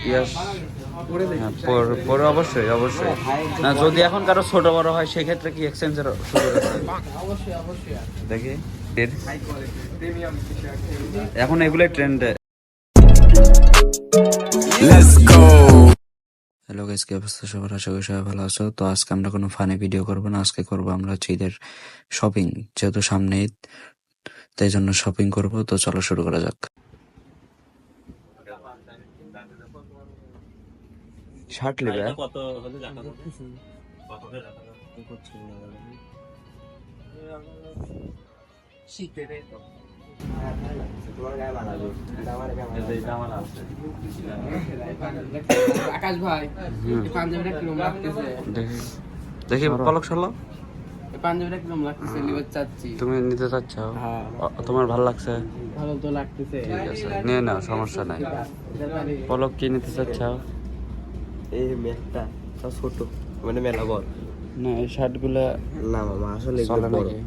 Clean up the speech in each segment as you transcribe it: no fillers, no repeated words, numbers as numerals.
ইয়াস হ্যাঁ পরে অবশ্যই অবশ্যই না, যদি এখন কারো ছোট বড় হয় সেক্ষেত্রে কি এক্সচেঞ্জের সুযোগ আছে? দেখি এখন এগুলোই ট্রেন্ডে। হ্যালো গাইস, কি অবস্থা সবার? আশা করি সবাই ভালো আছো। তো আজকে আমরা কোনো ফানি ভিডিও করবো না, আজকে করবো আমরা হচ্ছে ঈদের শপিং। যেহেতু সামনে ঈদ, তাই জন্য শপিং করব। তো চলো শুরু করা যাক। শার্ট নেবে কত হলে দেখা যাবে? কত হলে দেখা যাবে? করছি না শীতে রে তো আকাশ ভাই, পাঞ্জাবিটা কিরম লাগতেছে? দেখি পলক সালো, পাঞ্জাবিটা কিরম লাগতেছে? লিবার চাচ্ছি। তুমি নিতে চাচ্ছ? তোমার ভালো লাগছে? ভালো তো লাগতেছে। ঠিক আছে, নিয়ে নাও, সমস্যা নাই। পলক কি নিতে চাচ্ছ? এই মেলটা ছোট, মানে মেলা বড় না, এই শার্টগুলো না মামা, আসলে চলে বড় নাকি?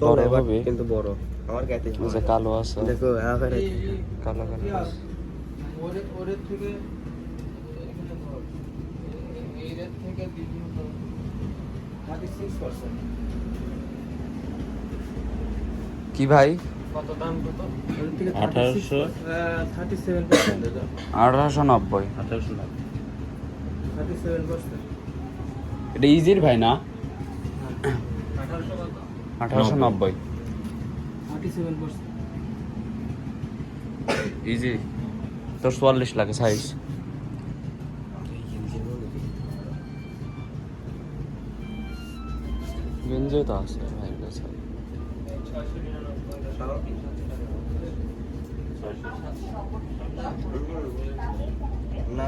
বড় হবে কিন্তু বড় আমার গাতে যে কালো আছে, দেখো আকারে কালো কালো ওরে থেকে এর থেকে দ্বিগুণ 36%। কি ভাই? কত দাম কত? 1800 37%। 1890 37%। এটা ইজির ভাই না? 1890 37%। ইজি। তোর 44 লাগে সাইজ। গেঞ্জিও তো আছে ভাই কাছে। না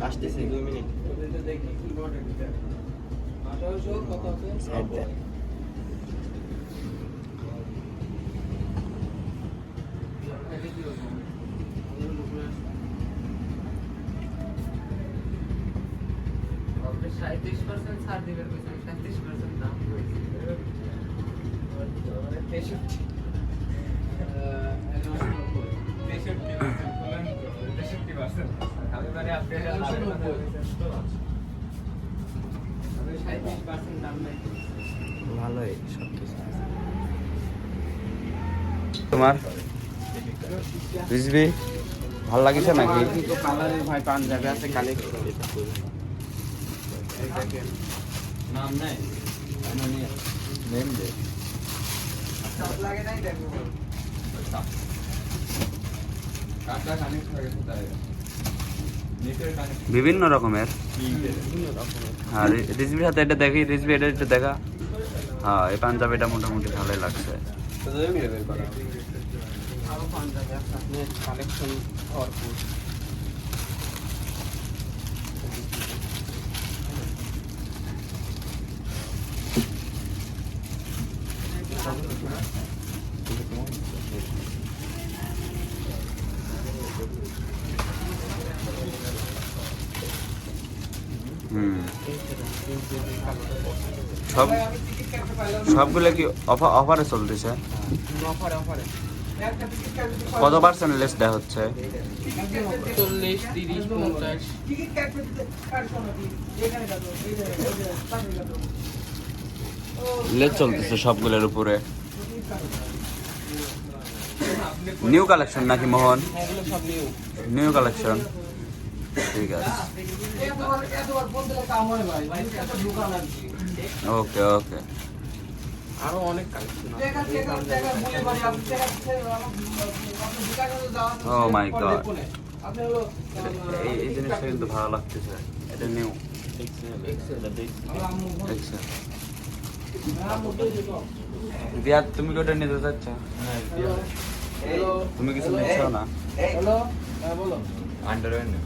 আসতেছি 2 মিনিট। ভালোই সবকিছু। তোমার রিজবি ভালো লাগিছে নাকি? কালারের ভাই পাঞ্জাবি আছে কালেকশন। নাম নাই নেম দে সব লাগে নাই দেখো কাটা কানেক্ট হয়ে গেছে তাই বিভিন্ন রকমের। হ্যাঁ, রিজবির হাতে এটা দেখি, রিজবি এটা একটু দেখা। হ্যাঁ, এই পাঞ্জাবিটা মোটামুটি ভালোই লাগছে। আরো পাঞ্জাবি আছে আপনার কালেকশন ভরপুর। সব সবগুলো কি অফারে চলতেছে? কত পার্সেন্ট লেস দেওয়া হচ্ছে? 40, 30, 50। লেস চলতেছে সবগুলোর উপরে। নিউ কালেকশন নাকি মোহন? এগুলো সব নিউ নিউ কালেকশন, ঠিক আছে। ওকে ওকে। আরো অনেক কালেকশন ও মাই গড, এই জিনিসটা কিন্তু ভালো লাগতেছে। এটা নিউ রিয়াদ, তুমি কি ওটা নিতে চাচ্ছ? তুমি কিছু নিচ্ছ না? হ্যালো, হ্যাঁ বলো। আন্ডারওয়্যার নেব।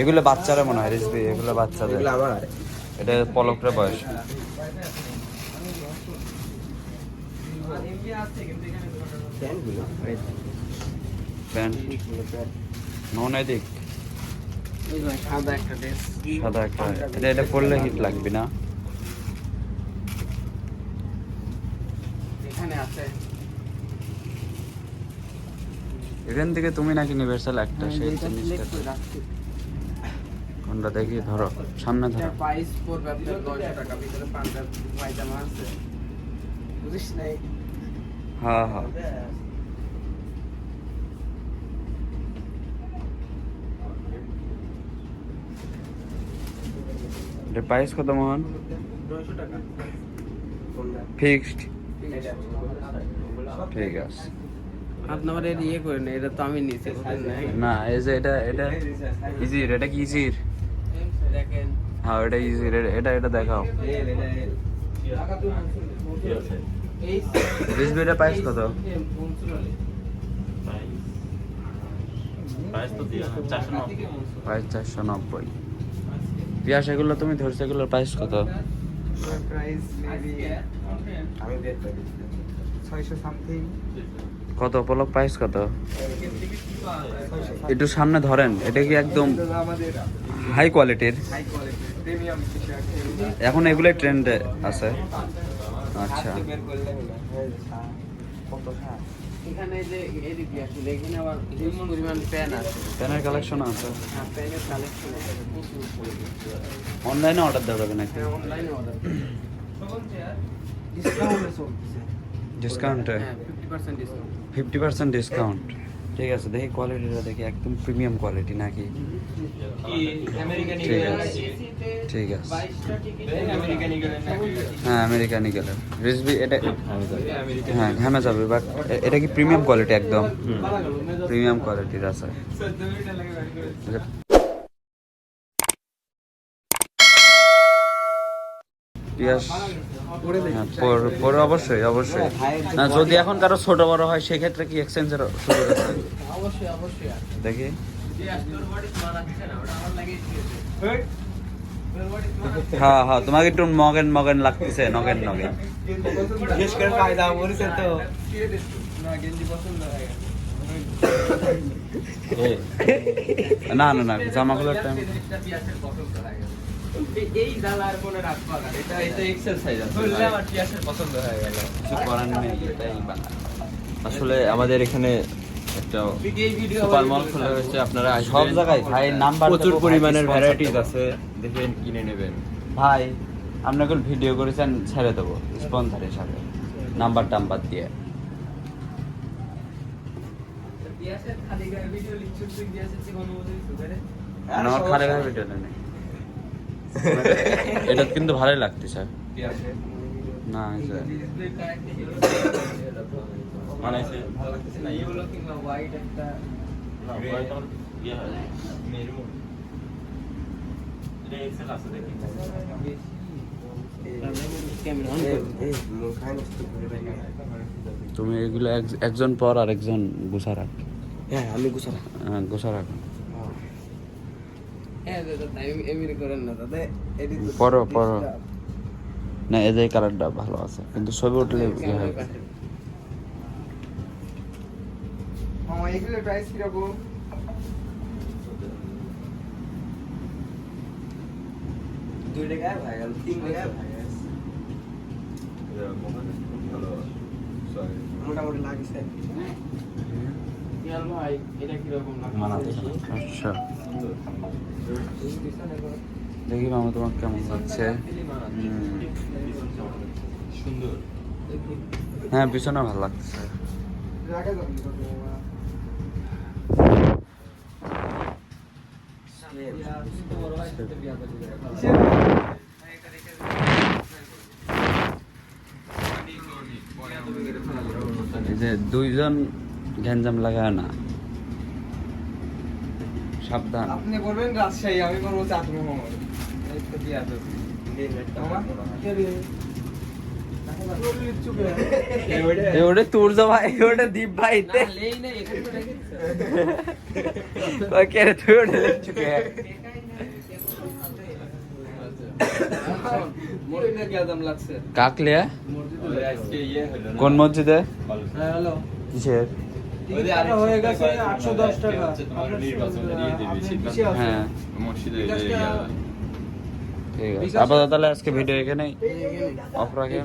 এগুলো বাচ্চারা মনে হয় রিজবি, এগুলো বাচ্চাদের। এটা পলকের বয়স। প্যান্ট নন এদিক সাদা একটা ড্রেস, সাদা একটা, এটা পরলে হিট লাগবে না? এখানে আছে। এখান থেকে তুমি নাকি ইউনিভার্সাল একটা সেই জিনিসটা কোনটা দেখি, ধরো সামনে ধরো। প্রাইস পড়বে আপনার 900 টাকা, ভিতরে পাঞ্জাবি পায়জামা আছে, বুঝিস নাই? হ্যাঁ হ্যাঁ, এটা প্রাইস কত মোহন? 900 টাকা ফিক্সড? ঠিক আছে। আপনার এটা ইয়ে করে না, এটা তো আমি নিয়েছি, বুঝলেন না? না এই যে এটা ইজির, এটা কি ইজির? দেখেন হ্যাঁ এটা ইজির, এটা দেখাও। এই রিজবিটা প্রাইস কত? প্রাইস 490। পিয়াস এগুলো তুমি ধরছো, এগুলোর প্রাইস কত? প্রাইস মেবি আমি বের করি 600 সামথিং। কত পলক, প্রাইস কত? একটু সামনে ধরেন, এটা কি একদম আমাদের হাই কোয়ালিটির? হাই কোয়ালিটি প্রিমিয়াম টি-শার্ট এখন এগুলোই ট্রেন্ডে আছে। আচ্ছা, বের করলে না কত শার্ট এখানে যে এদিকে আসলে এখানে আবার হিউজ পরিমাণ প্যান আছে। প্যানের কালেকশন আছে, হ্যাঁ, প্যানের কালেকশন আছে প্রচুর। অনলাইনে অর্ডার দেওয়া যাবে নাকি? হ্যাঁ, অনলাইনে অর্ডার ডিসকাউন্টে চলতেছে। ডিসকাউন্টে? হ্যাঁ, 50% ডিসকাউন্ট। 50% ডিসকাউন্ট। ঠিক আছে, দেখি কোয়ালিটিটা দেখি, একদম প্রিমিয়াম কোয়ালিটি নাকি? আমেরিকান ঠিক আছে, ঠিক আছে। 22টা টিকিট আমেরিকান ইগলের নাকি? হ্যাঁ আমেরিকান ইগলের রিজবি, এটা হ্যাঁ ঘামে যাবে, বাট এটা কি প্রিমিয়াম কোয়ালিটি? একদম প্রিমিয়াম কোয়ালিটির আছে। আচ্ছা, পিয়াস হ্যাঁ, পরে অবশ্যই অবশ্যই। না যদি এখন কারো ছোট বড় হয় সেক্ষেত্রে কি এক্সচেঞ্জের সুযোগ আছে? অবশ্যই অবশ্যই আছে। দেখি। হ্যাঁ হ্যাঁ, তোমাকে একটু মগেন মগেন লাগতেছে, নগেন নগেন। বিশেষ করে ফায়দা বলেছে তো না, গেঞ্জি পছন্দ হয় না না না, জামা খোলার টাইম এই জালার কোনে রাখবো না, এটা এক্সেল সাইজ আছে। বললে আমার পিয়াসের পছন্দ হয়ে গেল। কিছু করার নেই, এটাই আসলে আমাদের এখানে একটা এই ভিডিও সুপার মল খোলা হয়েছে, আপনারা সব আসবেন। জায়গায় ভাই নাম্বার প্রচুর দেবো, ভাই, পরিমাণের sponsor ভ্যারাইটিস দেবো। আছে, দেখেন কিনে নেবেন। ভাই আপনাকে ভিডিও করেছেন, ছেড়ে দেবো স্পন্সর হিসাবে নাম্বার টাম্বার দিয়ে। পিয়াসের খালি গায়ে ভিডিও লিখছিস তুই, পিয়াসের কি অনুমতি দিছিস রে? আমার খালি ভাই ভিডিও নেই, এটা কিন্তু ভালোই লাগতেছে। না এই যে মানে এইগুলো কিংবা হোয়াইট একটা ক্যামেরা অন তুমি এগুলো একজন পর আর একজন গুছা রাখ। হ্যাঁ আমি গুছাবো। হ্যাঁ গুছা রাখ। হ্যাঁ দাদা, তাই এমনি করেন না দাদা, এডিট পরো পরো, না এই যে কালারটা ভালো আছে, কিন্তু ছবি উঠলে ইয়ে হয়। মামা এগুলোর প্রাইস কি রকম? দুই টাকায় ভাই গেল, 3 টাকায় ভাই গেল। মোটামুটি লাগছে। ইয়াল ভাই, এটা কি রকম লাগছে? আচ্ছা দেখি মামা তোমার কেমন লাগছে। সুন্দর। হ্যাঁ পিছনে ভালো লাগছে। রাখা যাবে না এই যে দুইজন গ্যাঞ্জাম লাগায় না, সাবধান। আপনি করবেন রাজশাহী, আমি করবো চাঁদপুর মোহাম্মদ। এই তো দিয়া তো ওটা তোর যা ভাই, ওটা দীপ ভাই তে লেই না, এখানে তো রেখে ওকে রে, তুই ওটা লিখছ কে? মসজিদে কি আদম লাগছে? কাকলিয়া আজকে ইয়ে হলো না। কোন মসজিদে? হ্যালো, কিসের? টিকিট কাটা হয়ে গেছে 810 টাকা আপনার নির্বাচনে দিয়ে দিবি হ্যাঁ মসজিদে ঠিক আছে আপাতত তাহলে আজকে ভিডিও এখানেই অফ রাখেন।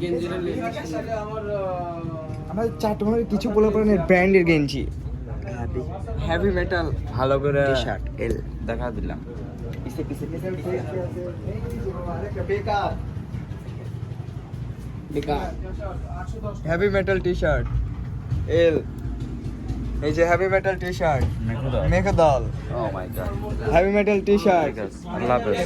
আমাদের চাটমার কিছু বলে পড়ে ব্র্যান্ডের গেঞ্জি হেভি মেটাল ভালো করে টি-শার্ট এল দেখা দিলাম। হেভি মেটাল টি-শার্ট এল এই যে হেভি মেটাল টি-শার্ট মেঘদল ও মাই গড হেভি মেটাল টি-শার্ট ঠিক আছে আল্লাহ হাফেজ।